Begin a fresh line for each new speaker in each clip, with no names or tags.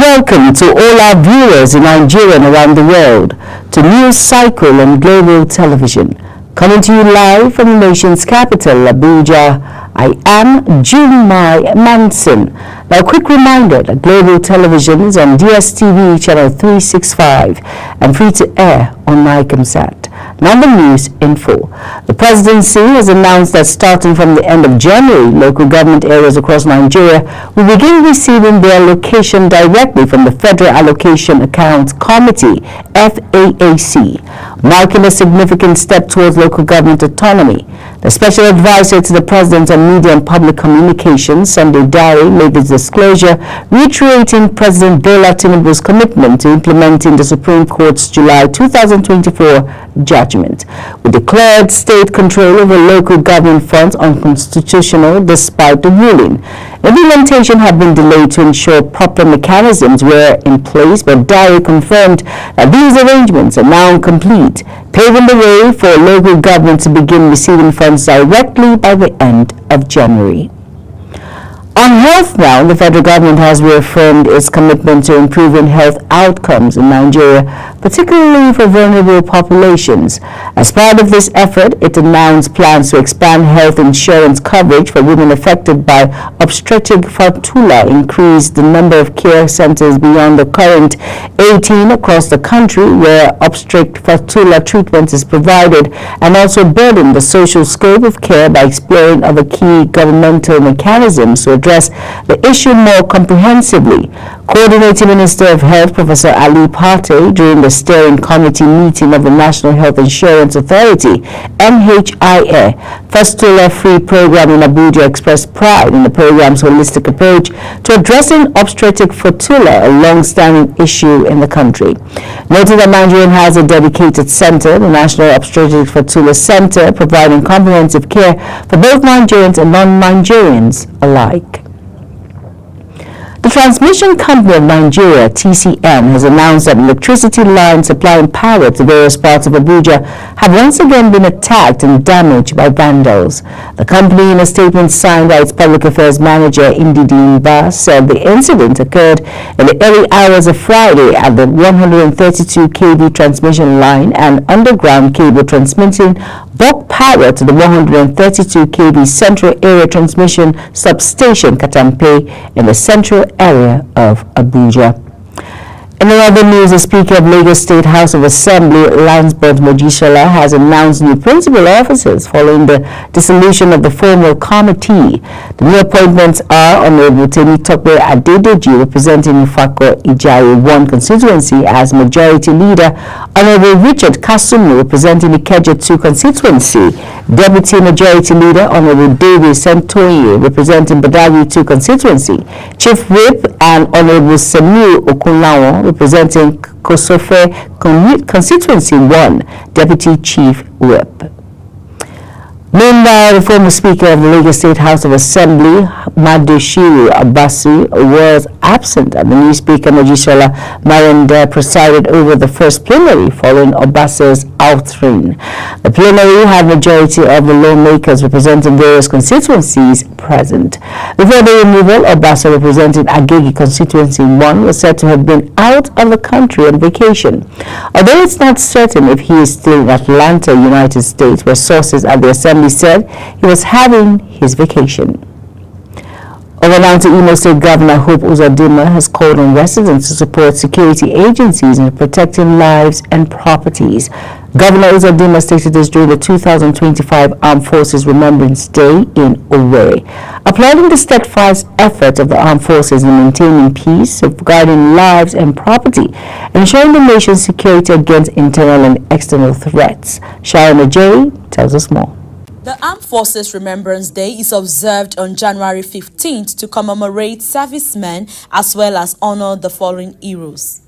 welcome to all our viewers in Nigeria and around the world to News Cycle on Global Television. Coming to you live from the nation's capital, Abuja, I am Jumai Manson. Now, a quick reminder that Global Television is on DSTV channel 365 and free to air on Nicomsat. Now the news in full. The presidency has announced that starting from the end of January, local government areas across Nigeria will begin receiving their allocation directly from the Federal Allocation Accounts Committee, FAAC, marking a significant step towards local government autonomy. The special advisor to the President on Media and Public Communications, Sunday Dare, made this disclosure, reiterating President Bola Tinubu's commitment to implementing the Supreme Court's July 2024 judgment, which declared state control over local government funds unconstitutional despite the ruling. Implementation had been delayed to ensure proper mechanisms were in place, but Dare confirmed that these arrangements are now complete, paving the way for local government to begin receiving funds directly by the end of January. On health now, the federal government has reaffirmed its commitment to improving health outcomes in Nigeria, particularly for vulnerable populations. As part of this effort, it announced plans to expand health insurance coverage for women affected by obstetric fistula, increase the number of care centers beyond the current 18 across the country where obstetric fistula treatment is provided, and also broaden the social scope of care by exploring other key governmental mechanisms to address the issue more comprehensively. Coordinating Minister of Health Professor Ali Pate during the steering committee meeting of the National Health Insurance Authority (NHIA) fistula-free program in Abuja expressed pride in the program's holistic approach to addressing obstetric fistula, a long-standing issue in the country. Noting that Nigeria has a dedicated center, the National Obstetric Fistula Center, providing comprehensive care for both Nigerians and non-Nigerians alike. The Transmission Company of Nigeria, TCN, has announced that electricity lines supplying power to various parts of Abuja have once again been attacked and damaged by vandals. The company, in a statement signed by its public affairs manager, Ndidi Mba, said the incident occurred in the early hours of Friday at the 132 kV transmission line and underground cable transmitting bulk power to the 132 kV Central Area Transmission Substation, Katampe, in the central area of Abuja. In other news, the Speaker of Lagos State House of Assembly, Lansbert Mojisola, has announced new principal officers following the dissolution of the formal committee. The new appointments are Honorable Temitope Adedeji, representing Ifako Ijaye 1 constituency as Majority Leader, Honorable Richard Kasumu, representing Ikeja 2 constituency, Deputy Majority Leader, Honorable David Santoye, representing Badagry 2 constituency, Chief Whip, and Honorable Samuel Okunlawo, representing Kosofe constituency 1, Deputy Chief Whip. Meanwhile, the former Speaker of the Lagos State House of Assembly, Madushiru Abbasi, was absent, and the new Speaker, Mojisola Maranda, presided over the first plenary following Abbasi's outing. The plenary had majority of the lawmakers representing various constituencies present. Before the removal, Abbasi, representing Agege constituency 1, was said to have been out of the country on vacation. Although it's not certain if he is still in Atlanta, United States, where sources at the Assembly said he was having his vacation. Over now to Imo State Governor Hope Uzodinma has called on residents to support security agencies in protecting lives and properties. Governor Uzodinma stated this during the 2025 Armed Forces Remembrance Day in Owerri, applauding the steadfast effort of the armed forces in maintaining peace, safeguarding lives and property, and ensuring the nation's security against internal and external threats. Sharon Ajay tells us more.
The Armed Forces Remembrance Day is observed on January 15th to commemorate servicemen as well as honor the fallen heroes.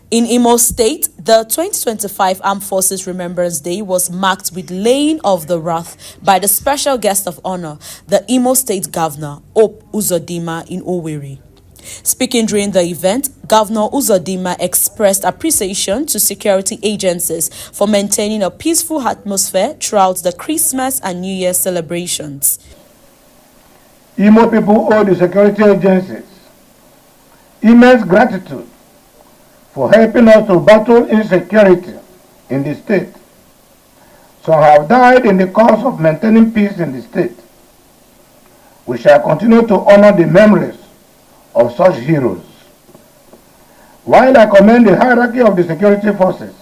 In Imo State, the 2025 Armed Forces Remembrance Day was marked with laying of the wreath by the special guest of honor, the Imo State Governor, Hope Uzodinma, in Owerri. Speaking during the event, Governor Uzodinma expressed appreciation to security agencies for maintaining a peaceful atmosphere throughout the Christmas and New Year celebrations.
Imo people owe the security agencies immense gratitude for helping us to battle insecurity in the state. Some have died in the cause of maintaining peace in the state. We shall continue to honor the memories of such heroes. While I commend the hierarchy of the security forces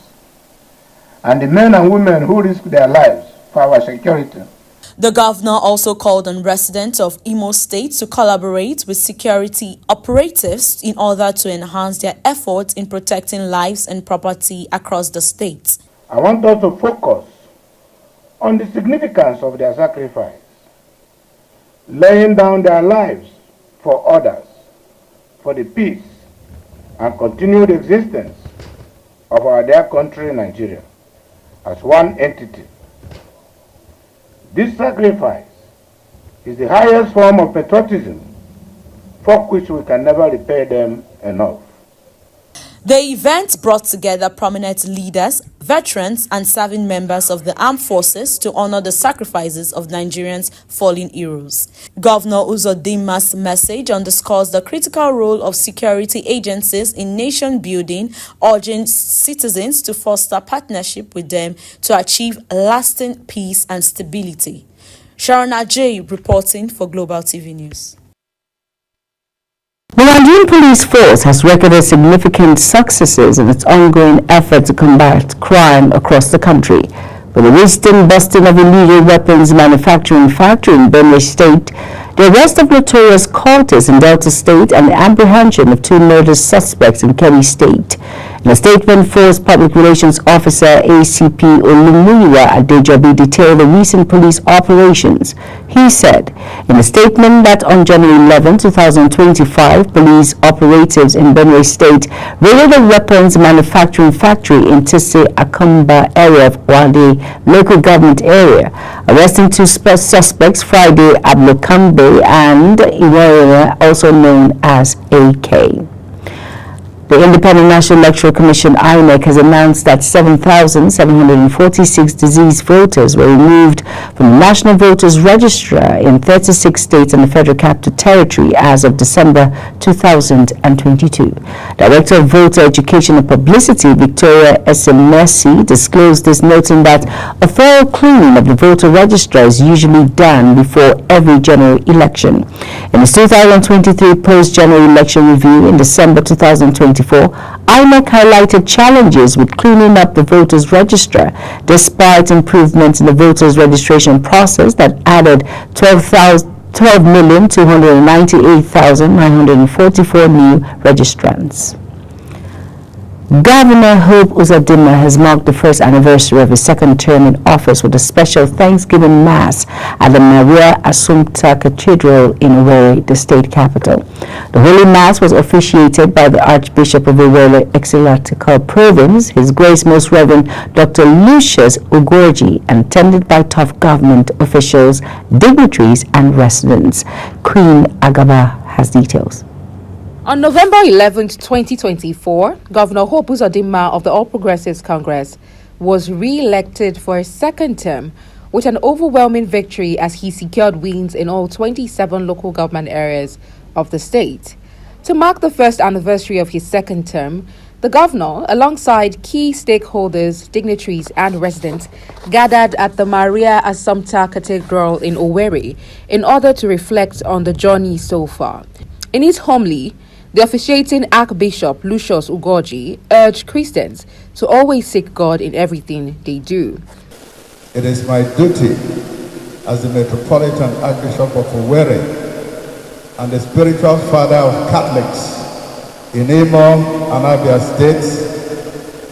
and the men and women who risk their lives for our security,
the governor also called on residents of Imo State to collaborate with security operatives in order to enhance their efforts in protecting lives and property across the state.
I want us to focus on the significance of their sacrifice, laying down their lives for others, for the peace and continued existence of our dear country, Nigeria, as one entity. This sacrifice is the highest form of patriotism, for which we can never repay them enough.
The event brought together prominent leaders, veterans, and serving members of the armed forces to honor the sacrifices of Nigerians' fallen heroes. Governor Uzodinma's message underscores the critical role of security agencies in nation building, urging citizens to foster partnership with them to achieve lasting peace and stability. Sharona J. reporting for Global TV News.
The Nigerian Police Force has recorded significant successes in its ongoing effort to combat crime across the country. With the recent busting of illegal weapons manufacturing factory in Benue State, the arrest of notorious cultists in Delta State, and the apprehension of 2 murder suspects in Kebbi State. In a statement, Force Public Relations Officer ACP Olumuyiwa Adejobi detailed the recent police operations. He said in a statement that on January 11, 2025, police operatives in Benue State raided a weapons manufacturing factory in Tisse Akamba area of Wade local government area, arresting 2 suspects Friday, Ablokambe and Iwere, also known as AK. The Independent National Electoral Commission (INEC) has announced that 7,746 deceased voters were removed from the National Voters Register in 36 states and the Federal Capital Territory as of December 2022. Director of Voter Education and Publicity Victoria Esemesi disclosed this, noting that a thorough cleaning of the voter register is usually done before every general election. In its 2023 post-general election review in December 2024, INEC highlighted challenges with cleaning up the voters register, despite improvements in the voters registration process that added 12,298,944 new registrants. Governor Hope Uzodinma has marked the first anniversary of his second term in office with a special Thanksgiving Mass at the Maria Assumpta Cathedral in Owerri, the state capital. The Holy Mass was officiated by the Archbishop of Owerri Ecclesiastical Province, His Grace Most Reverend Dr. Lucius Ugorji, and attended by top government officials, dignitaries, and residents. Queen Agaba has details.
On November 11, 2024, Governor Hope Uzodinma of the All Progressives Congress was re-elected for a second term with an overwhelming victory as he secured wins in all 27 local government areas of the state. To mark the first anniversary of his second term, the governor, alongside key stakeholders, dignitaries, and residents, gathered at the Maria Assumpta Cathedral in Owerri in order to reflect on the journey so far. In his homily, the officiating Archbishop Lucius Ugorji urged Christians to always seek God in everything they do.
It is my duty as the Metropolitan Archbishop of Owerri and the spiritual father of Catholics in Imo and Abia States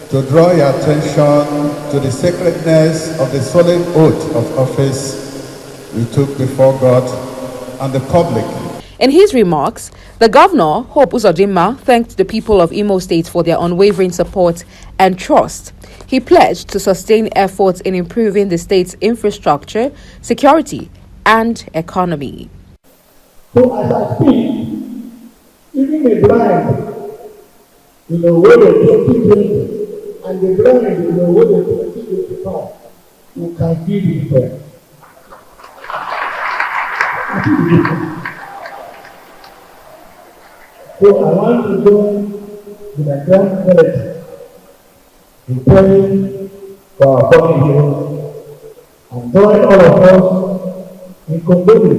to draw your attention to the sacredness of the solemn oath of office we took before God and the public.
In his remarks, the governor, Hope Uzodinma, thanked the people of Imo State for their unwavering support and trust. He pledged to sustain efforts in improving the state's infrastructure, security, and economy.
So as I speak, even the blind in the way of 2020 and the blind in the way of 2025, you can feel the difference. So I want to join the Nigerian military in praying for our fallen heroes and join all of us in condoning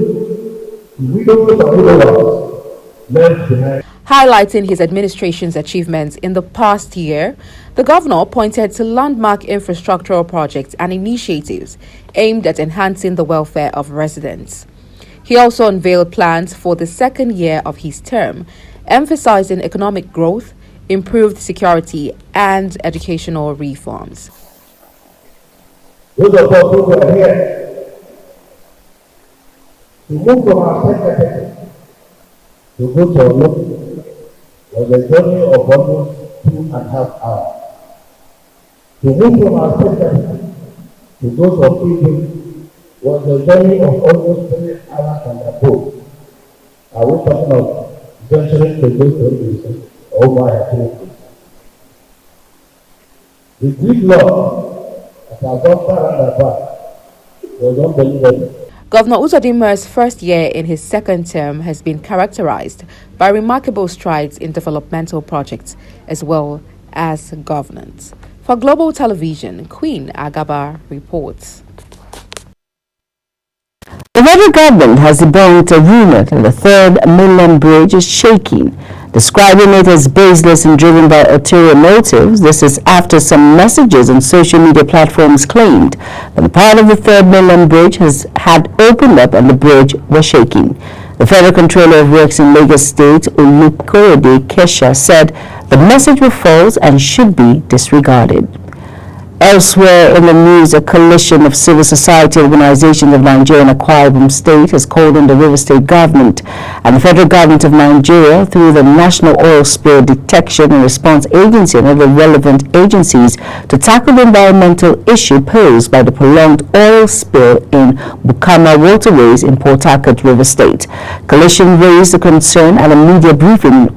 the widows and widowers left behind.
Highlighting his administration's achievements in the past year, the governor pointed to landmark infrastructural projects and initiatives aimed at enhancing the welfare of residents. He also unveiled plans for the second year of his term, emphasizing economic growth, improved security, and educational reforms.
Those of us who are here to move from our secretary to go to our local was a journey of almost 2.5 hours. To move from our secretary to those of people was a journey of almost 3 hours and a half. Are we talking of venturing to those places over a place? The Greek law that has gone far and back was unbelievable.
Governor Uzodinma's first year in his second term has been characterized by remarkable strides in developmental projects as well as governance. For Global Television, Queen Agaba reports.
The federal government has debunked a rumor that the third mainland bridge is shaking, describing it as baseless and driven by ulterior motives. This is after some messages on social media platforms claimed that a part of the third mainland bridge had opened up and the bridge was shaking. The Federal Controller of Works in Lagos State, Olukorede Kesha, said the message was false and should be disregarded. Elsewhere in the news, a coalition of civil society organizations of Nigeria and Akwa Ibom State has called on the River State government and the federal government of Nigeria through the National Oil Spill Detection and Response Agency and other relevant agencies to tackle the environmental issue posed by the prolonged oil spill in Bukama waterways in Port Harcourt, River State. Coalition raised the concern at a media briefing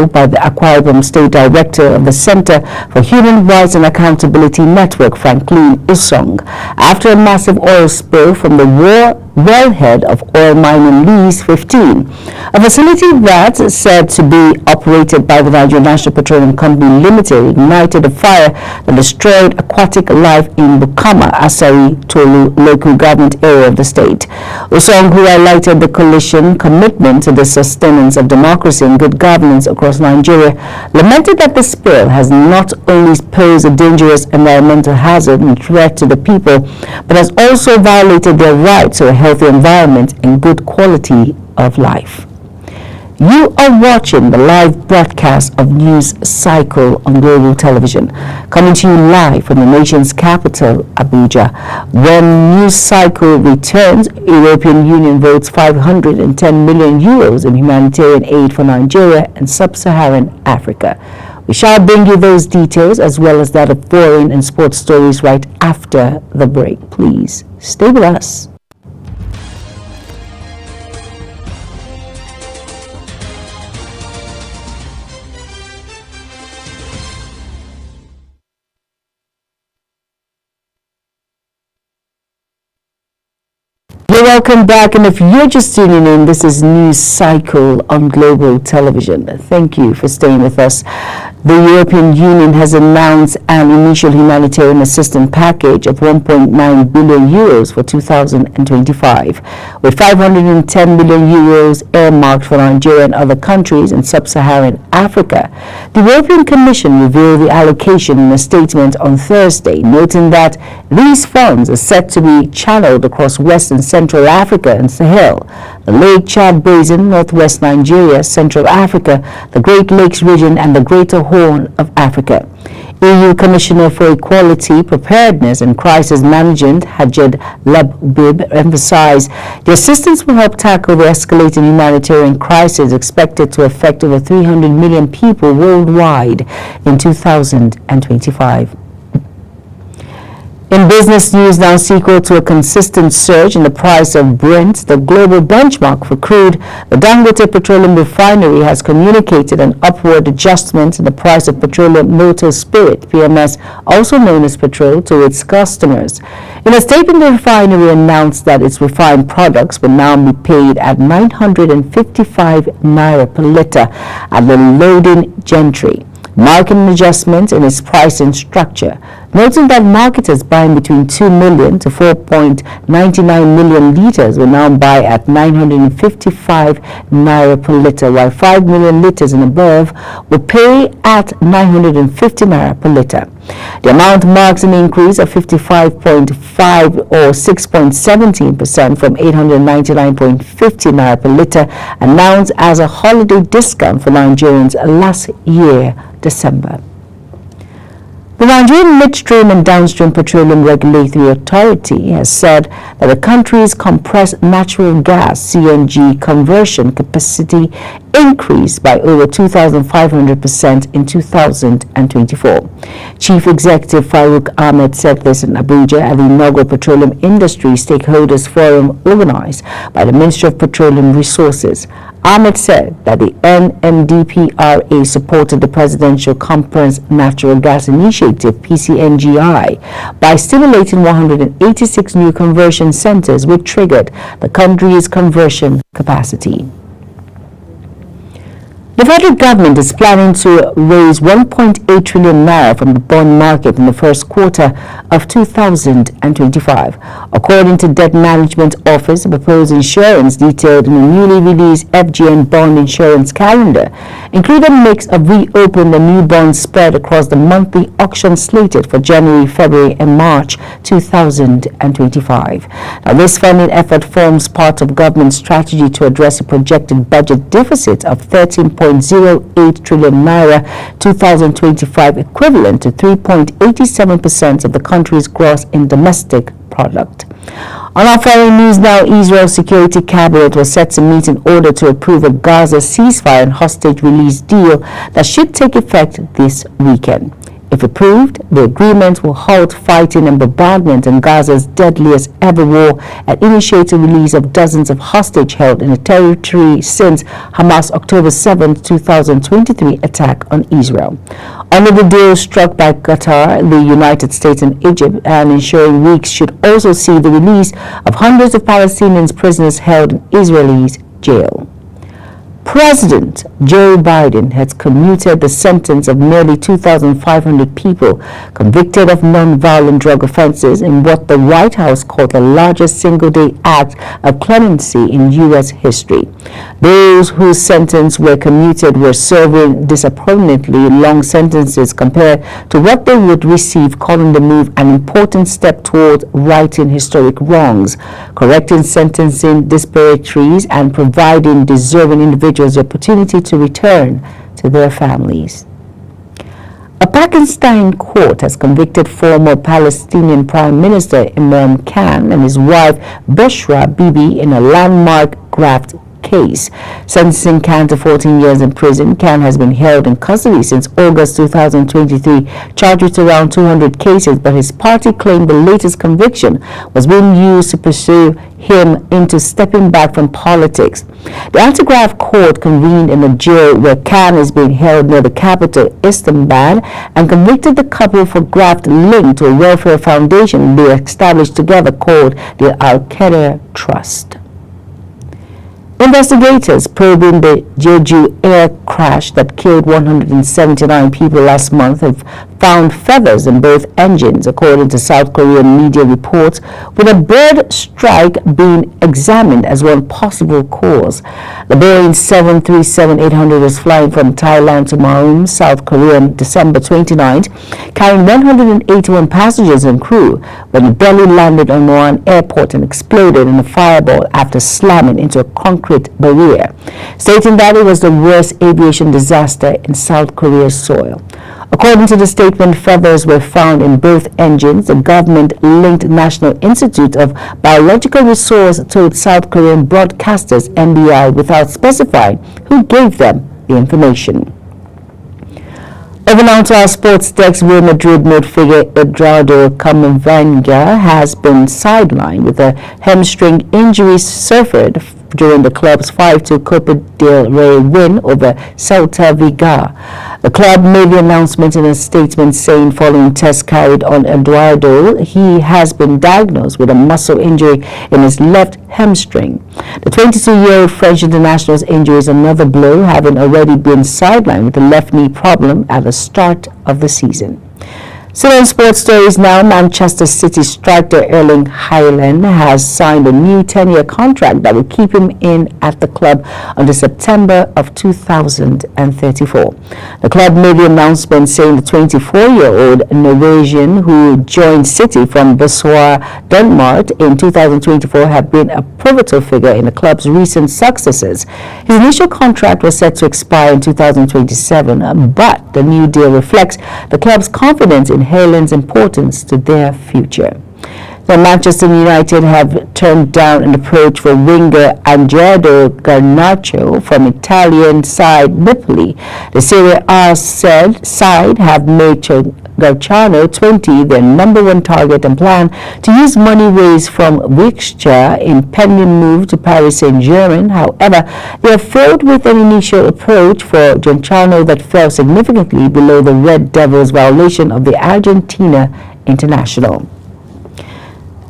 by the Akwa Ibom State Director of the Center for Human Rights and Accountability Network, Franklin Isong, after a massive oil spill from the wellhead of oil mining lease 15, a facility that is said to be operated by the Nigerian National Petroleum Company Limited, ignited a fire that destroyed aquatic life in Bukama, Asari, Tolu local government area of the state. Usong, who highlighted the coalition commitment to the sustenance of democracy and good governance across Nigeria, lamented that the spill has not only posed a dangerous environmental hazard and threat to the people, but has also violated their right to a healthy environment and good quality of life. You are watching the live broadcast of News Cycle on Global Television, coming to you live from the nation's capital, Abuja. When News Cycle returns, European Union votes 510 million euros in humanitarian aid for Nigeria and sub-Saharan Africa. We shall bring you those details as well as that of foreign and sports stories right after the break. Please stay with us. You're welcome back, and if you're just tuning in, this is News Cycle on Global Television. Thank you for staying with us. The European Union has announced an initial humanitarian assistance package of 1.9 billion euros for 2025, with 510 million euros earmarked for Nigeria and other countries in sub-Saharan Africa. The European Commission revealed the allocation in a statement on Thursday, noting that these funds are set to be channeled across West and Central Africa and Sahel, the Lake Chad Basin, Northwest Nigeria, Central Africa, the Great Lakes region, and the Greater Horn of Africa. EU Commissioner for Equality, Preparedness and Crisis Management, Hajed Labib, emphasized the assistance will help tackle the escalating humanitarian crisis expected to affect over 300 million people worldwide in 2025. In business news now, sequel to a consistent surge in the price of Brent, the global benchmark for crude, the Dangote Petroleum Refinery has communicated an upward adjustment in the price of petroleum motor spirit, PMS, also known as petrol, to its customers. In a statement, the refinery announced that its refined products will now be paid at 955 naira per litre at the loading gantry, marking an adjustment in its pricing structure, noting that marketers buying between 2 million to 4.99 million litres will now buy at 955 naira per litre, while 5 million litres and above will pay at 950 naira per litre. The amount marks an increase of 55.5 or 6.17% from 899.50 naira per litre, announced as a holiday discount for Nigerians last year, December. The Nigerian Midstream and Downstream Petroleum Regulatory Authority has said that the country's compressed natural gas (CNG) conversion capacity increased by over 2,500% in 2024. Chief Executive Farouk Ahmed said this in Abuja at the inaugural Petroleum Industry Stakeholders Forum organized by the Ministry of Petroleum Resources. Ahmed said that the NMDPRA supported the Presidential Compressed Natural Gas Initiative (PCNGI) by stimulating 186 new conversion centers, which triggered the country's conversion capacity. The federal government is planning to raise 1.8 trillion naira from the bond market in the first quarter of 2025. According to Debt Management Office, the proposed insurance detailed in the newly released FGN bond insurance calendar include a mix of reopened and new bonds spread across the monthly auction slated for January, February, and March 2025. Now, this funding effort forms part of government strategy to address a projected budget deficit of 13.08 trillion naira 2025, equivalent to 3.87% of the country's gross domestic product. On our foreign news now, Israel's Security Cabinet was set to meet in order to approve a Gaza ceasefire and hostage release deal that should take effect this weekend. If approved, the agreement will halt fighting and bombardment in Gaza's deadliest ever war and initiate the release of dozens of hostages held in the territory since Hamas' October 7, 2023 attack on Israel. Under the deal struck by Qatar, the United States, and Egypt, and ensuing weeks should also see the release of hundreds of Palestinian prisoners held in Israel's jail. President Joe Biden has commuted the sentence of nearly 2,500 people convicted of non-violent drug offenses in what the White House called the largest single-day act of clemency in U.S. history. Those whose sentences were commuted were serving disappointingly long sentences compared to what they would receive, calling the move an important step toward righting historic wrongs, correcting sentencing disparities, and providing deserving individuals the opportunity to return to their families. A Pakistan court has convicted former Palestinian Prime Minister Imran Khan and his wife Bushra Bibi in a landmark graft case, sentencing Khan to 14 years in prison. Khan has been held in custody since August 2023, charged with around 200 cases, but his party claimed the latest conviction was being used to pursue him into stepping back from politics. The anti-graft court convened in a jail where Khan is being held near the capital, Islamabad, and convicted the couple for graft linked to a welfare foundation they established together called the Al-Qaeda Trust. Investigators probing the Jeju air crash that killed 179 people last month have found feathers in both engines, according to South Korean media reports, with a bird strike being examined as one possible cause. The Boeing 737-800 was flying from Thailand to Maum, South Korea on December 29th, carrying 181 passengers and crew, when it barely landed on Muan Airport and exploded in a fireball after slamming into a concrete barrier, stating that it was the worst aviation disaster in South Korea's soil. According to the statement, feathers were found in both engines. The government-linked National Institute of Biological Resources told South Korean broadcasters NBI without specifying who gave them the information. Over now to our sports desk, Real Madrid midfielder Eduardo Camavinga has been sidelined with a hamstring injury suffered during the club's 5-2 Copa del Rey win over Celta Vigo. The club made the announcement in a statement saying following tests carried on Eduardo, he has been diagnosed with a muscle injury in his left hamstring. The 22-year-old French international's injury is another blow, having already been sidelined with a left knee problem at the start of the season. So in sports stories now, Manchester City striker Erling Haaland has signed a new 10-year contract that will keep him in at the club until September of 2034. The club made the announcement saying the 24-year-old Norwegian, who joined City from Borussia Dortmund in 2024, have been a pivotal figure in the club's recent successes. His initial contract was set to expire in 2027, but the new deal reflects the club's confidence in Haaland's importance to their future. The Manchester United have turned down an approach for winger Andrea Garnacho from Italian side Napoli. The Serie A side have made Garnacho 20 their number one target and plan to use money raised from Wixture in pending move to Paris Saint-Germain. However, they have failed with an initial approach for Garnacho that fell significantly below the Red Devils' valuation of the Argentina international.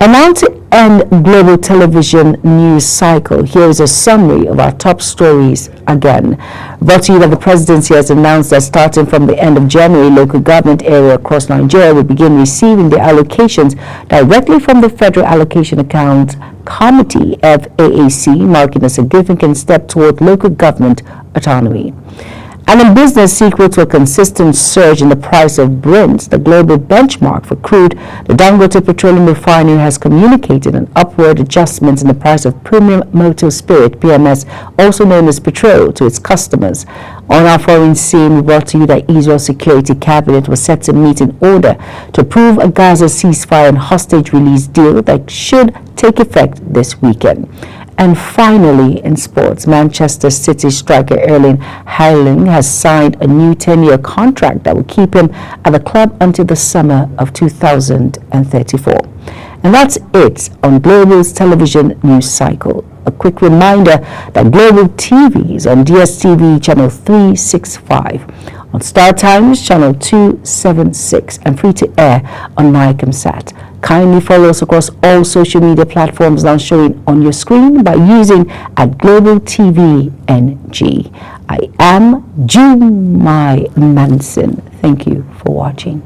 And now to end global television news cycle, here is a summary of our top stories again. Brought to you that the presidency has announced that starting from the end of January, local government area across Nigeria will begin receiving their allocations directly from the Federal Allocation Account Committee, FAAC, marking a significant step toward local government autonomy. And in business, sequel to a consistent surge in the price of Brent, the global benchmark for crude, the Dangote Petroleum Refinery has communicated an upward adjustment in the price of premium motor spirit, PMS, also known as petrol, to its customers. On our foreign scene, we brought to you that Israel's Security Cabinet was set to meet in order to approve a Gaza ceasefire and hostage release deal that should take effect this weekend. And finally, in sports, Manchester City striker Erling Haaland has signed a new 10-year contract that will keep him at the club until the summer of 2034. And that's it on Global's television news cycle. A quick reminder that Global TV is on DSTV channel 365, on Star Times channel 276, and free to air on NICOMSAT. Kindly follow us across all social media platforms now showing on your screen by using @GlobalTVNG. I am Jumai Manson. Thank you for watching.